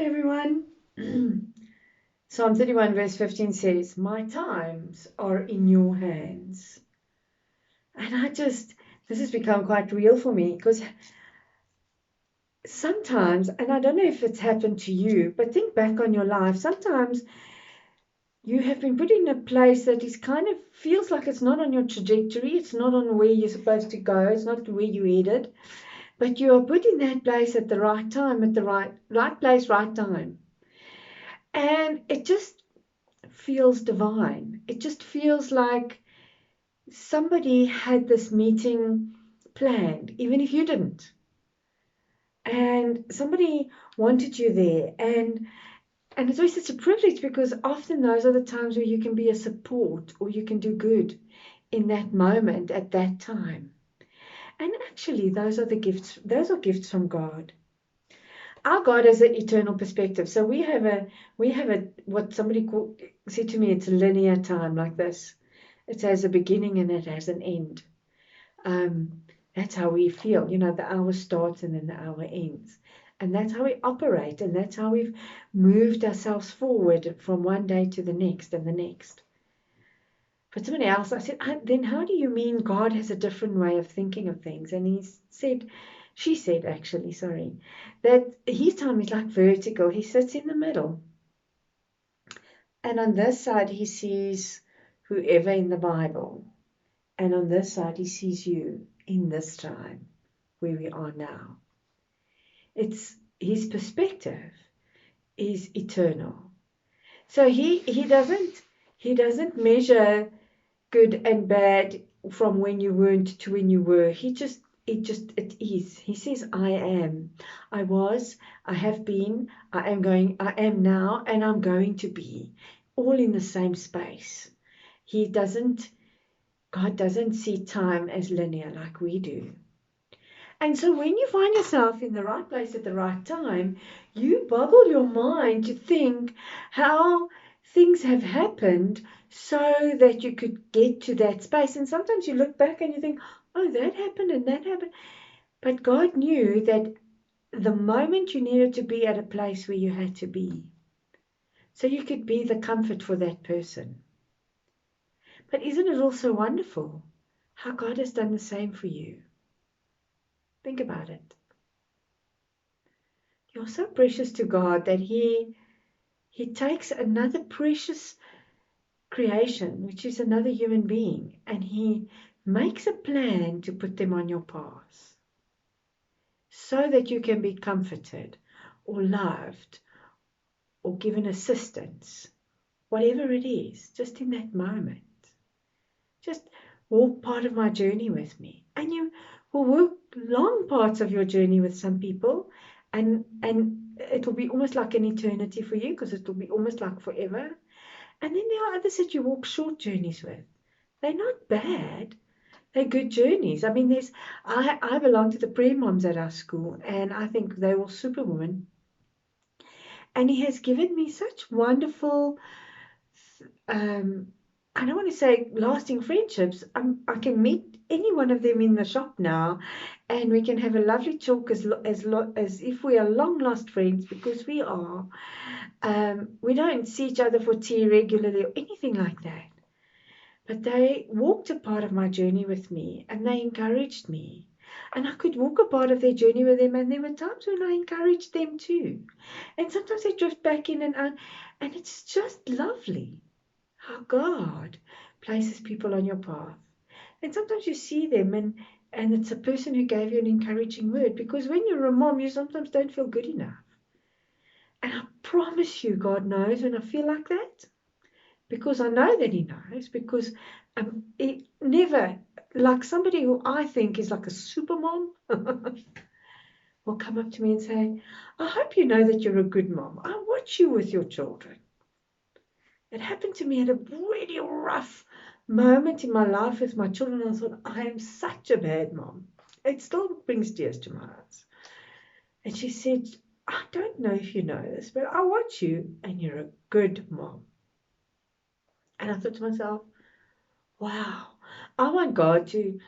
everyone. Psalm 31 verse 15 says, "My times are in your hands." And this has become quite real for me because sometimes, and I don't know if it's happened to you, but think back on your life. Sometimes you have been put in a place that is kind of feels like it's not on your trajectory. It's not on where you're supposed to go. It's not where you headed, but you are put in that place at the right time, at the right place, right time. And it just feels divine. It just feels like somebody had this meeting planned, even if you didn't. And somebody wanted you there. And it's always such a privilege because often those are the times where you can be a support or you can do good in that moment at that time. And actually those are gifts from God. Our God has an eternal perspective. So we have a what said to me, it's a linear time like this. It has a beginning and it has an end. That's how we feel. The hour starts and then the hour ends. And that's how we operate. And that's how we've moved ourselves forward from one day to the next and the next. But somebody else, I said, then how do you mean God has a different way of thinking of things? And she said actually, sorry, that his time is like vertical. He sits in the middle. And on this side, he sees whoever in the Bible. And on this side, he sees you in this time where we are now. It's his perspective is eternal. So he doesn't measure good and bad from when you weren't to when you were. It is. He says, I am. I was, I have been, I am now, and I'm going to be. All in the same space. God doesn't see time as linear like we do. And so when you find yourself in the right place at the right time, you boggle your mind to think how things have happened so that you could get to that space. And sometimes you look back and you think, oh, that happened and that happened. But God knew that the moment you needed to be at a place where you had to be, so you could be the comfort for that person. But isn't it also wonderful how God has done the same for you? Think about it. You're so precious to God that He takes another precious creation, which is another human being, and He makes a plan to put them on your path so that you can be comforted or loved or given assistance, whatever it is, just in that moment. Just walk part of my journey with me. And you will walk long parts of your journey with some people, and it will be almost like an eternity for you because it will be almost like forever. And then there are others that you walk short journeys with. They're not bad. They're good journeys. I mean, I belong to the prayer moms at our school, and I think they're all superwomen. And he has given me such wonderful, um, I don't want to say lasting friendships. I can meet any one of them in the shop now, and we can have a lovely talk as if we are long lost friends because we are. We don't see each other for tea regularly or anything like that. But they walked a part of my journey with me and they encouraged me. And I could walk a part of their journey with them, and there were times when I encouraged them too. And sometimes they drift back in and out, and it's just lovely how God places people on your path. And sometimes you see them and it's a person who gave you an encouraging word, because when you're a mom, you sometimes don't feel good enough. And I promise you, God knows when I feel like that, because I know that He knows, because it never, like somebody who I think is like a super mom will come up to me and say, I hope you know that you're a good mom. I watch you with your children. It happened to me at a really rough moment in my life with my children. I thought, I am such a bad mom. It still brings tears to my eyes. And she said, I don't know if you know this, but I watch you and you're a good mom. And I thought to myself, wow, I want God to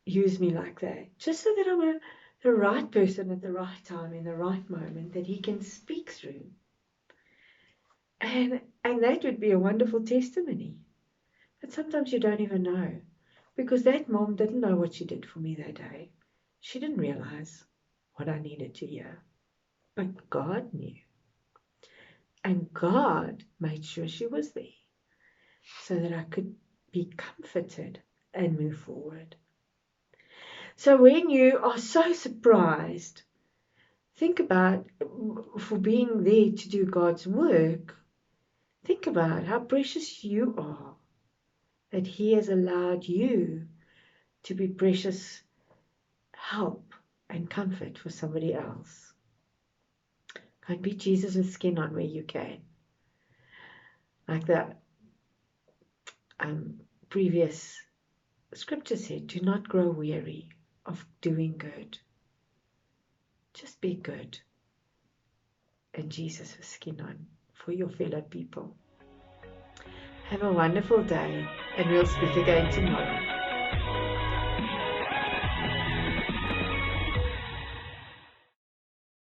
use me like that, just so that I'm a the right person at the right time in the right moment that he can speak through. And that would be a wonderful testimony. But sometimes you don't even know, because that mom didn't know what she did for me that day. She didn't realize what I needed to hear. But God knew. And God made sure she was there so that I could be comforted and move forward. So when you are so surprised, think about, for being there to do God's work, think about how precious you are, that He has allowed you to be precious help and comfort for somebody else. Go and be Jesus with skin on where you can. Like the previous scripture said, do not grow weary of doing good. Just be good. And Jesus with skin on for your fellow people. Have a wonderful day, and we'll speak again tomorrow.